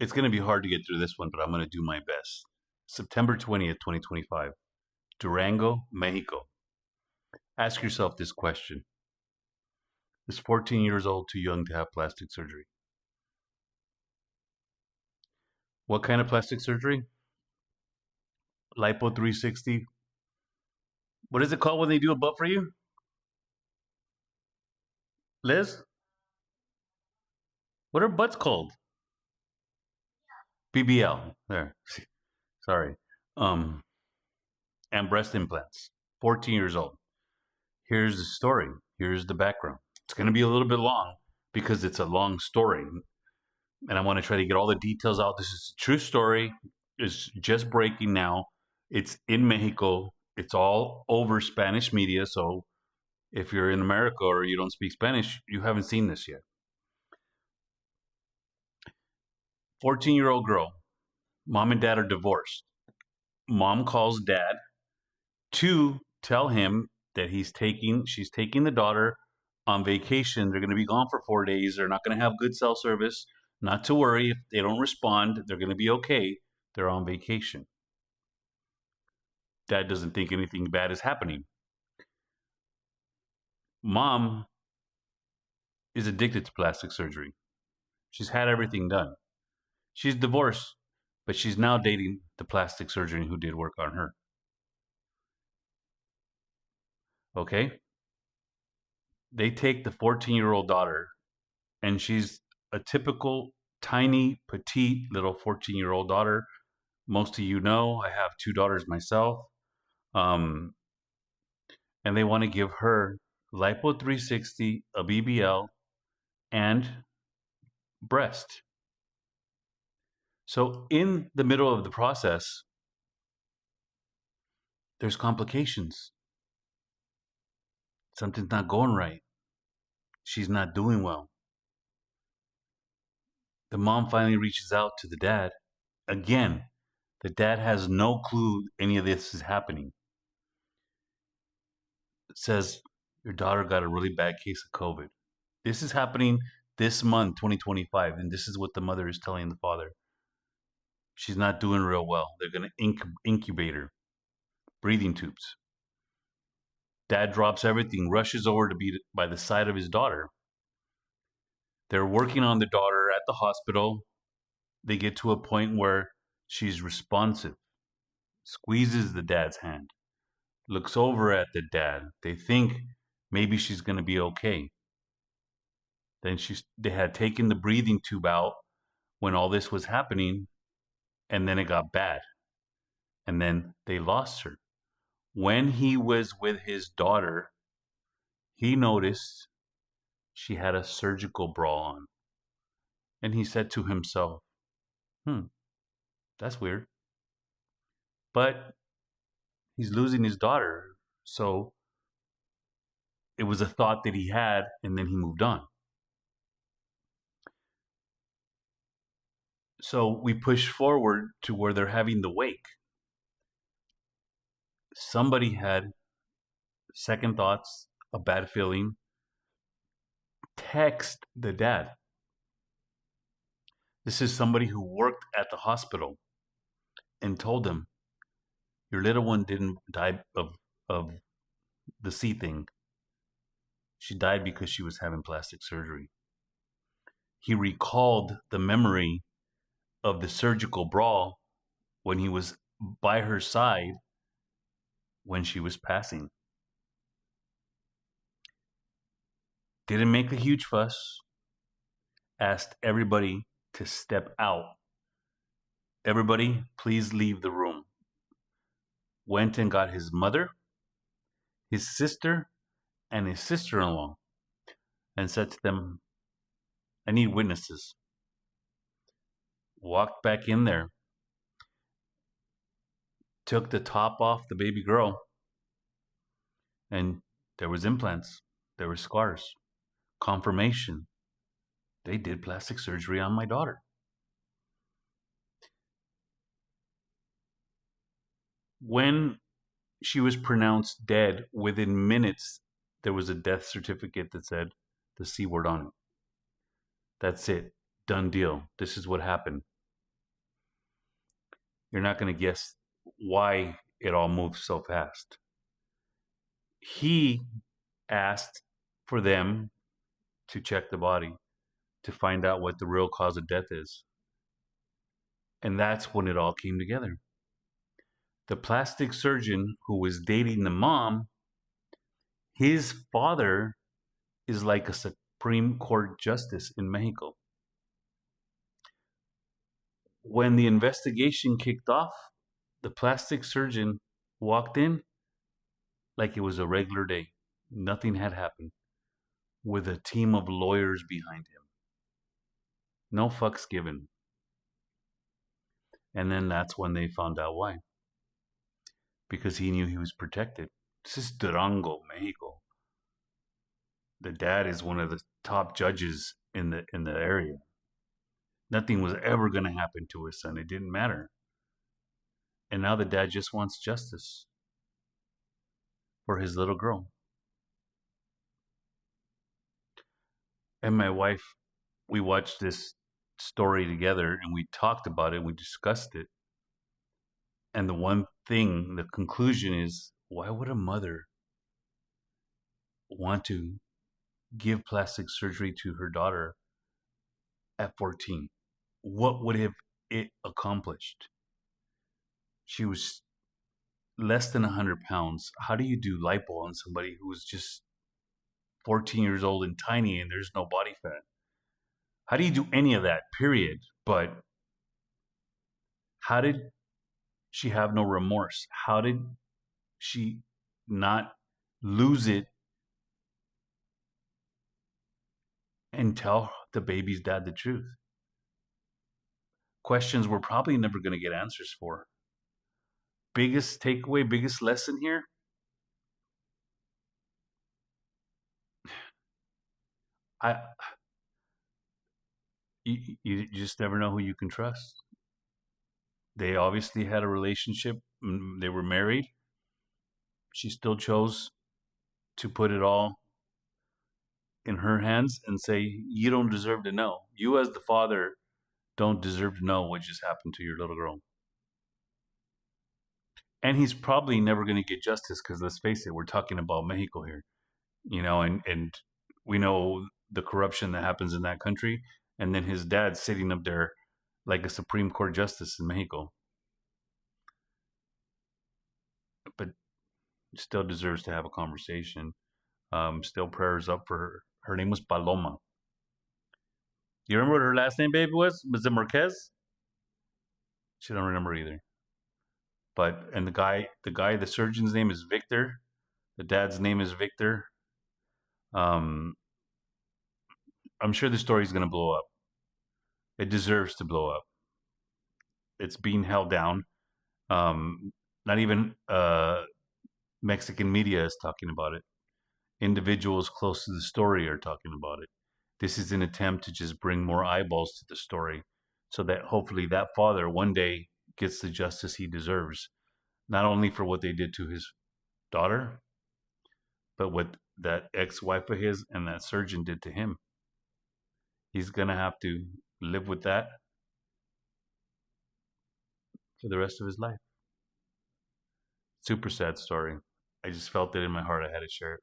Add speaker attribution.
Speaker 1: It's going to be hard to get through this one, but I'm going to do my best. September 20th, 2025, Durango, Mexico. Ask yourself this question. Is 14 years old too young to have plastic surgery? What kind of plastic surgery? Lipo 360. What is it called when they do a butt for you? Liz? What are butts called? BBL. There. Sorry. Um, and breast implants. 14 years old. Here's the story. Here's the background. It's going to be a little bit long because it's a long story. And I want to try to get all the details out. This is a true story. It's just breaking now. It's in Mexico. It's all over Spanish media. So if you're in America or you don't speak Spanish, you haven't seen this yet. 14-year-old girl. Mom and dad are divorced. Mom calls dad to tell him that she's taking the daughter on vacation. They're going to be gone for 4 days. They're not going to have good cell service. Not to worry. If they don't respond, they're going to be okay. They're on vacation. Dad doesn't think anything bad is happening. Mom is addicted to plastic surgery. She's had everything done. She's divorced, but she's now dating the plastic surgeon who did work on her. Okay? They take the 14-year-old daughter, and she's a typical tiny, petite little 14-year-old daughter. Most of you know I have two daughters myself. And they want to give her Lipo 360, a BBL, and breast. So in the middle of the process, there's complications. Something's not going right. She's not doing well. The mom finally reaches out to the dad. Again, the dad has no clue any of this is happening. It says, your daughter got a really bad case of COVID. This is happening this month, 2025, and this is what the mother is telling the father. She's not doing real well. They're going to incubate her. Breathing tubes. Dad drops everything, rushes over to be by the side of his daughter. They're working on the daughter at the hospital. They get to a point where she's responsive, squeezes the dad's hand, looks over at the dad. They think maybe she's going to be okay. Then they had taken the breathing tube out when all this was happening, and then it got bad. And then they lost her. When he was with his daughter, he noticed she had a surgical bra on. And he said to himself, that's weird. But he's losing his daughter. So it was a thought that he had, and then he moved on. So we push forward to where they're having the wake. Somebody had second thoughts, a bad feeling. Text the dad. This is somebody who worked at the hospital and told him, your little one didn't die of the C thing. She died because she was having plastic surgery. He recalled the memory of the surgical bra when he was by her side when she was passing. Didn't make a huge fuss. Asked everybody to step out. Everybody, please leave the room. Went and got his mother, his sister, and his sister-in-law, and said to them, I need witnesses. Walked back in there, took the top off the baby girl, and there was implants, there were scars, confirmation. They did plastic surgery on my daughter. When she was pronounced dead, within minutes, there was a death certificate that said the C word on it. That's it. Done deal. This is what happened. You're not going to guess why it all moved so fast. He asked for them to check the body to find out what the real cause of death is. And that's when it all came together. The plastic surgeon who was dating the mom, his father is like a Supreme Court justice in Mexico. When the investigation kicked off, the plastic surgeon walked in like it was a regular day. Nothing had happened, with a team of lawyers behind him. No fucks given. And then that's when they found out why. Because he knew he was protected. This is Durango, Mexico. The dad is one of the top judges in the area. Nothing was ever going to happen to his son. It didn't matter. And now the dad just wants justice for his little girl. And my wife, we watched this story together and we talked about it. We discussed it. And the one thing, the conclusion is, why would a mother want to give plastic surgery to her daughter at 14? What would have it accomplished? She was less than 100 pounds. How do you do lipo on somebody who was just 14 years old and tiny and there's no body fat? How do you do any of that, period? But how did she have no remorse? How did she not lose it and tell the baby's dad the truth? Questions we're probably never going to get answers for. Biggest takeaway, biggest lesson here. I you just never know who you can trust. They obviously had a relationship. They were married. She still chose to put it all in her hands and say, you don't deserve to know. You, as the father, don't deserve to know what just happened to your little girl. And he's probably never going to get justice because let's face it, we're talking about Mexico here, and we know the corruption that happens in that country. And then his dad sitting up there like a Supreme Court justice in Mexico. But still deserves to have a conversation. Still prayers up for her. Her name was Paloma. You remember what her last name, baby, was? Was it Marquez? She don't remember either. But and the surgeon's name is Victor. The dad's name is Victor. Um, I'm sure the story's gonna blow up. It deserves to blow up. It's being held down. Not even Mexican media is talking about it. Individuals close to the story are talking about it. This is an attempt to just bring more eyeballs to the story so that hopefully that father one day gets the justice he deserves, not only for what they did to his daughter, but what that ex-wife of his and that surgeon did to him. He's going to have to live with that for the rest of his life. Super sad story. I just felt it in my heart. I had to share it.